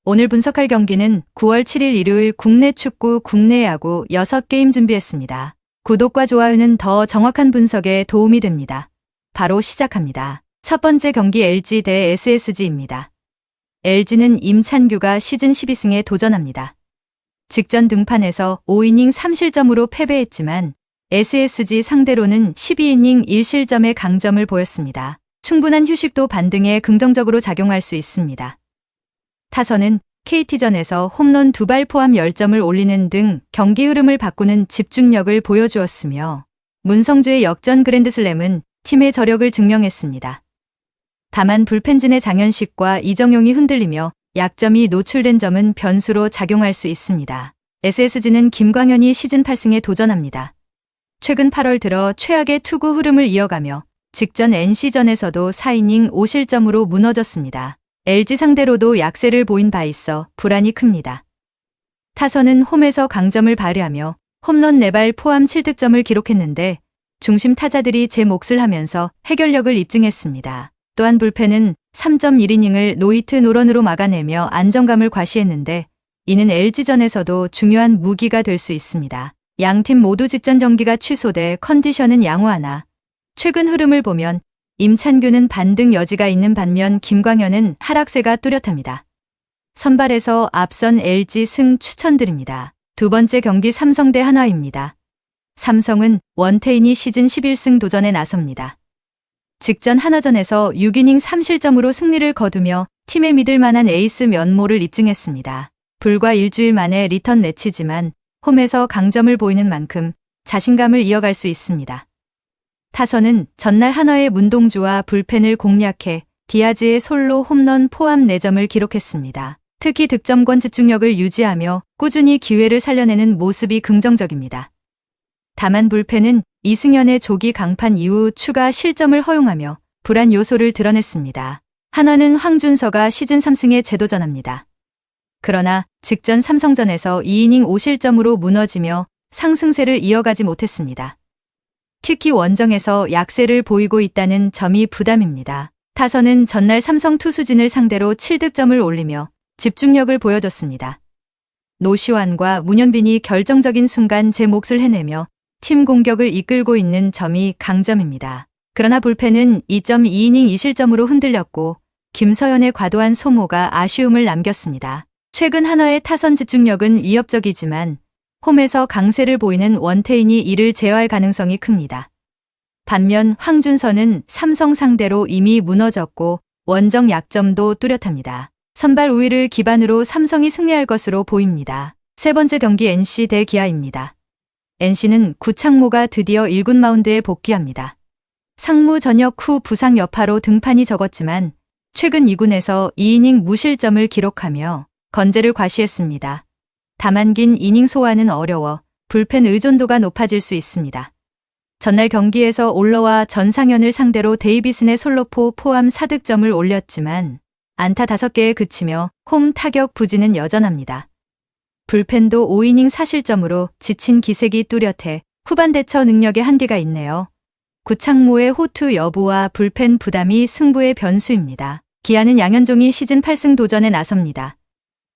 오늘 분석할 경기는 9월 7일 일요일 국내 축구, 국내 야구 6게임 준비했습니다. 구독과 좋아요는 더 정확한 분석에 도움이 됩니다. 바로 시작합니다. 첫 번째 경기 LG 대 SSG입니다. LG는 임찬규가 시즌 12승에 도전합니다. 직전 등판에서 5이닝 3실점으로 패배했지만 SSG 상대로는 12이닝 1실점의 강점을 보였습니다. 충분한 휴식도 반등에 긍정적으로 작용할 수 있습니다. 타선은 KT전에서 홈런 2발 포함 10점을 올리는 등 경기 흐름을 바꾸는 집중력을 보여주었으며 문성주의 역전 그랜드슬램은 팀의 저력을 증명했습니다. 다만 불펜진의 장현식과 이정용이 흔들리며 약점이 노출된 점은 변수로 작용할 수 있습니다. SSG는 김광현이 시즌 8승에 도전합니다. 최근 8월 들어 최악의 투구 흐름을 이어가며 직전 NC전에서도 4이닝 5실점으로 무너졌습니다. LG 상대로도 약세를 보인 바 있어 불안이 큽니다. 타선은 홈에서 강점을 발휘하며 홈런 4발 포함 7득점을 기록했는데 중심 타자들이 제 몫을 하면서 해결력을 입증했습니다. 또한 불펜은 3.1이닝을 노히트 노런으로 막아내며 안정감을 과시했는데 이는 LG전에서도 중요한 무기가 될 수 있습니다. 양팀 모두 직전 경기가 취소돼 컨디션은 양호하나 최근 흐름을 보면 임찬규는 반등 여지가 있는 반면 김광현은 하락세가 뚜렷합니다. 선발에서 앞선 LG 승 추천드립니다. 두 번째 경기 삼성 대 한화입니다. 삼성은 원태인이 시즌 11승 도전에 나섭니다. 직전 한화전에서 6이닝 3실점으로 승리를 거두며 팀의 믿을 만한 에이스 면모를 입증했습니다. 불과 일주일 만에 리턴 매치지만 홈에서 강점을 보이는 만큼 자신감을 이어갈 수 있습니다. 타선은 전날 한화의 문동주와 불펜을 공략해 디아즈의 솔로 홈런 포함 4점을 기록했습니다. 특히 득점권 집중력을 유지하며 꾸준히 기회를 살려내는 모습이 긍정적입니다. 다만 불펜은 이승현의 조기 강판 이후 추가 실점을 허용하며 불안 요소를 드러냈습니다. 한화는 황준서가 시즌 3승에 재도전합니다. 그러나 직전 삼성전에서 2이닝 5실점으로 무너지며 상승세를 이어가지 못했습니다. 특히 원정에서 약세를 보이고 있다는 점이 부담입니다. 타선은 전날 삼성 투수진을 상대로 7득점을 올리며 집중력을 보여줬습니다. 노시환과 문현빈이 결정적인 순간 제 몫을 해내며 팀 공격을 이끌고 있는 점이 강점입니다. 그러나 불펜은 2.2이닝 2실점으로 흔들렸고 김서현의 과도한 소모가 아쉬움을 남겼습니다. 최근 한화의 타선 집중력은 위협적이지만 홈에서 강세를 보이는 원태인이 이를 제어할 가능성이 큽니다. 반면 황준서는 삼성 상대로 이미 무너졌고 원정 약점도 뚜렷합니다. 선발 우위를 기반으로 삼성이 승리할 것으로 보입니다. 세 번째 경기 NC 대 기아입니다. NC는 구창모가 드디어 1군 마운드에 복귀합니다. 상무 전역 후 부상 여파로 등판이 적었지만 최근 2군에서 2이닝 무실점을 기록하며 건재를 과시했습니다. 다만 긴 이닝 소화는 어려워 불펜 의존도가 높아질 수 있습니다. 전날 경기에서 올러와 전상현을 상대로 데이비슨의 솔로포 포함 4득점을 올렸지만 안타 5개에 그치며 홈 타격 부진은 여전합니다. 불펜도 5이닝 4실점으로 지친 기색이 뚜렷해 후반 대처 능력에 한계가 있네요. 구창모의 호투 여부와 불펜 부담이 승부의 변수입니다. 기아는 양현종이 시즌 8승 도전에 나섭니다.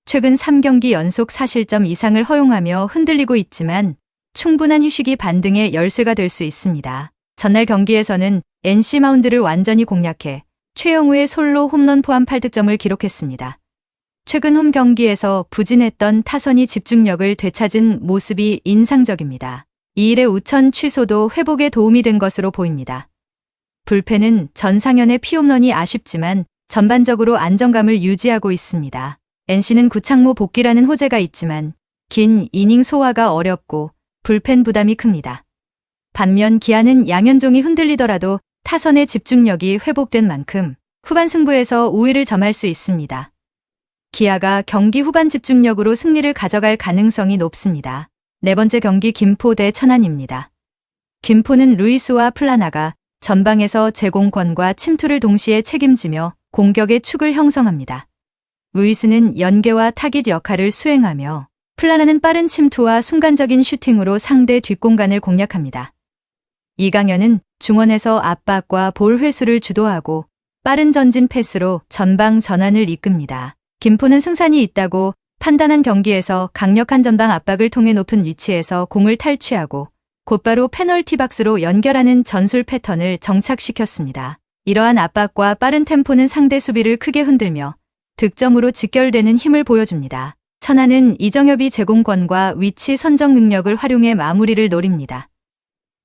최근 3경기 연속 4실점 이상을 허용하며 흔들리고 있지만 충분한 휴식이 반등의 열쇠가 될 수 있습니다. 전날 경기에서는 NC 마운드를 완전히 공략해 최영우의 솔로 홈런 포함 8득점을 기록했습니다. 최근 홈 경기에서 부진했던 타선이 집중력을 되찾은 모습이 인상적입니다. 2일의 우천 취소도 회복에 도움이 된 것으로 보입니다. 불펜은 전상현의 피홈런이 아쉽지만 전반적으로 안정감을 유지하고 있습니다. NC는 구창모 복귀라는 호재가 있지만 긴 이닝 소화가 어렵고 불펜 부담이 큽니다. 반면 기아는 양현종이 흔들리더라도 타선의 집중력이 회복된 만큼 후반 승부에서 우위를 점할 수 있습니다. 기아가 경기 후반 집중력으로 승리를 가져갈 가능성이 높습니다. 네 번째 경기 김포 대 천안입니다. 김포는 루이스와 플라나가 전방에서 제공권과 침투를 동시에 책임지며 공격의 축을 형성합니다. 루이스는 연계와 타깃 역할을 수행하며 플라나는 빠른 침투와 순간적인 슈팅으로 상대 뒷공간을 공략합니다. 이강현은 중원에서 압박과 볼 회수를 주도하고 빠른 전진 패스로 전방 전환을 이끕니다. 김포는 승산이 있다고 판단한 경기에서 강력한 전방 압박을 통해 높은 위치에서 공을 탈취하고 곧바로 페널티 박스로 연결하는 전술 패턴을 정착시켰습니다. 이러한 압박과 빠른 템포는 상대 수비를 크게 흔들며 득점으로 직결되는 힘을 보여줍니다. 천안은 이정엽이 제공권과 위치 선정 능력을 활용해 마무리를 노립니다.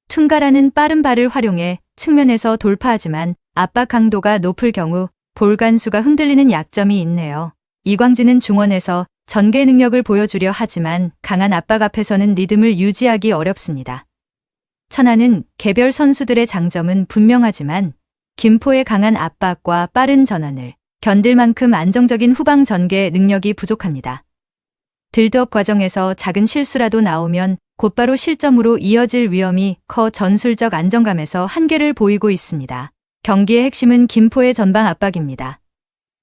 퉁가라는 빠른 발을 활용해 측면에서 돌파하지만 압박 강도가 높을 경우 볼 간수가 흔들리는 약점이 있네요. 이광진은 중원에서 전개 능력을 보여주려 하지만 강한 압박 앞에서는 리듬을 유지하기 어렵습니다. 천안은 개별 선수들의 장점은 분명하지만 김포의 강한 압박과 빠른 전환을 견딜 만큼 안정적인 후방 전개 능력이 부족합니다. 빌드업 과정에서 작은 실수라도 나오면 곧바로 실점으로 이어질 위험이 커 전술적 안정감에서 한계를 보이고 있습니다. 경기의 핵심은 김포의 전방 압박입니다.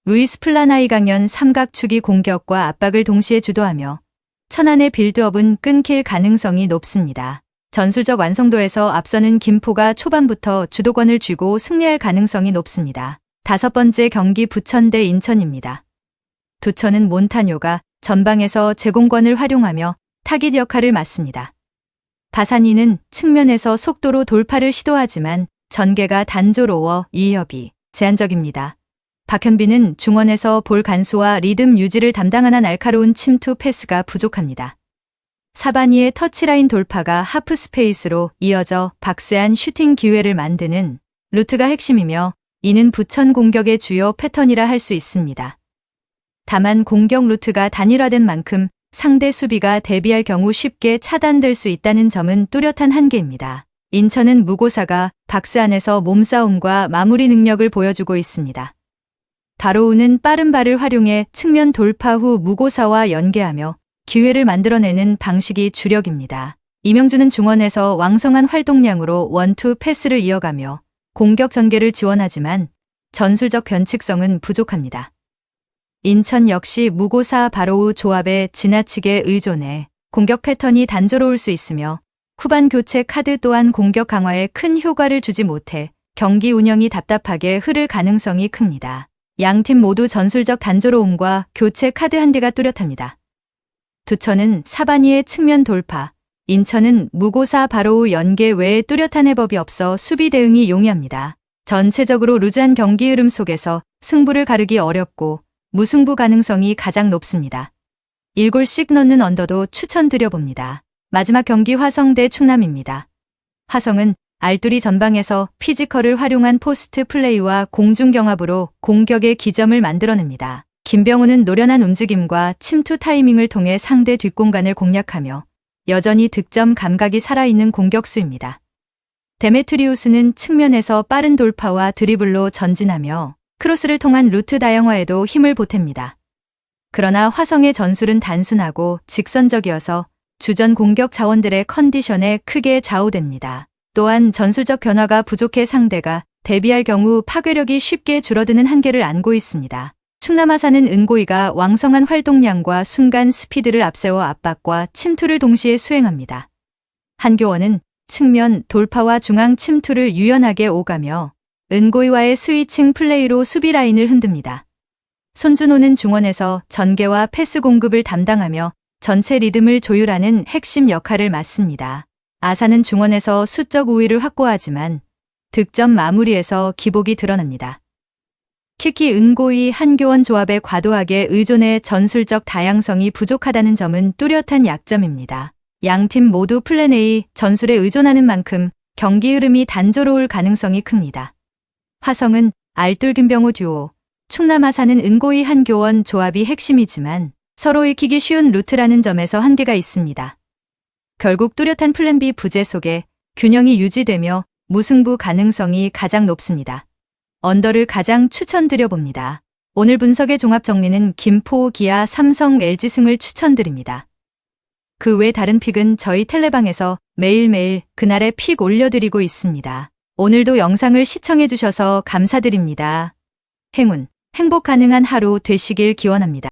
루이스 플라나이 강연 삼각축이 공격과 압박을 동시에 주도하며 천안의 빌드업은 끊길 가능성이 높습니다. 전술적 완성도에서 앞서는 김포가 초반부터 주도권을 쥐고 승리할 가능성이 높습니다. 5번째 경기 부천 대 인천입니다. 두천은 몬타뇨가 전방에서 제공권을 활용하며 타깃 역할을 맡습니다. 바사니는 측면에서 속도로 돌파를 시도하지만 전개가 단조로워 위협이 제한적입니다. 박현빈은 중원에서 볼 간수와 리듬 유지를 담당하는 날카로운 침투 패스가 부족합니다. 사바니의 터치라인 돌파가 하프 스페이스로 이어져 박스한 슈팅 기회를 만드는 루트가 핵심이며 이는 부천 공격의 주요 패턴이라 할 수 있습니다. 다만 공격 루트가 단일화된 만큼 상대 수비가 대비할 경우 쉽게 차단될 수 있다는 점은 뚜렷한 한계입니다. 인천은 무고사가 박스 안에서 몸싸움과 마무리 능력을 보여주고 있습니다. 바로우는 빠른 발을 활용해 측면 돌파 후 무고사와 연계하며 기회를 만들어내는 방식이 주력입니다. 이명주는 중원에서 왕성한 활동량으로 원투 패스를 이어가며 공격 전개를 지원하지만 전술적 변칙성은 부족합니다. 인천 역시 무고사 바로우 조합에 지나치게 의존해 공격 패턴이 단조로울 수 있으며 후반 교체 카드 또한 공격 강화에 큰 효과를 주지 못해 경기 운영이 답답하게 흐를 가능성이 큽니다. 양팀 모두 전술적 단조로움과 교체 카드 한계가 뚜렷합니다. 두천은 사바니의 측면 돌파, 인천은 무고사 바로우 연계 외에 뚜렷한 해법이 없어 수비 대응이 용이합니다. 전체적으로 루즈한 경기 흐름 속에서 승부를 가르기 어렵고 무승부 가능성이 가장 높습니다. 1골씩 넣는 언더도 추천드려봅니다. 마지막 경기 화성 대 충남입니다. 화성은 알뚜리 전방에서 피지컬을 활용한 포스트 플레이와 공중 경합으로 공격의 기점을 만들어냅니다. 김병우는 노련한 움직임과 침투 타이밍을 통해 상대 뒷공간을 공략하며 여전히 득점 감각이 살아있는 공격수입니다. 데메트리우스는 측면에서 빠른 돌파와 드리블로 전진하며 크로스를 통한 루트 다양화에도 힘을 보탭니다. 그러나 화성의 전술은 단순하고 직선적이어서 주전 공격 자원들의 컨디션에 크게 좌우됩니다. 또한 전술적 변화가 부족해 상대가 대비할 경우 파괴력이 쉽게 줄어드는 한계를 안고 있습니다. 충남 아산은 은고이가 왕성한 활동량과 순간 스피드를 앞세워 압박과 침투를 동시에 수행합니다. 한교원은 측면 돌파와 중앙 침투를 유연하게 오가며 은고이와의 스위칭 플레이로 수비 라인을 흔듭니다. 손준호는 중원에서 전개와 패스 공급을 담당하며 전체 리듬을 조율하는 핵심 역할을 맡습니다. 아산은 중원에서 수적 우위를 확보하지만 득점 마무리에서 기복이 드러납니다. 특히 은고이 한교원 조합에 과도하게 의존해 전술적 다양성이 부족하다는 점은 뚜렷한 약점입니다. 양팀 모두 플랜 A 전술에 의존하는 만큼 경기 흐름이 단조로울 가능성이 큽니다. 화성은 알뜰 김병우 듀오, 충남 아산은 은고이 한교원 조합이 핵심이지만 서로 익히기 쉬운 루트라는 점에서 한계가 있습니다. 결국 뚜렷한 플랜 B 부재 속에 균형이 유지되며 무승부 가능성이 가장 높습니다. 언더를 가장 추천드려봅니다. 오늘 분석의 종합 정리는 김포, 기아, 삼성, LG 승을 추천드립니다. 그 외 다른 픽은 저희 텔레방에서 매일매일 그날의 픽 올려드리고 있습니다. 오늘도 영상을 시청해주셔서 감사드립니다. 행운, 행복 가능한 하루 되시길 기원합니다.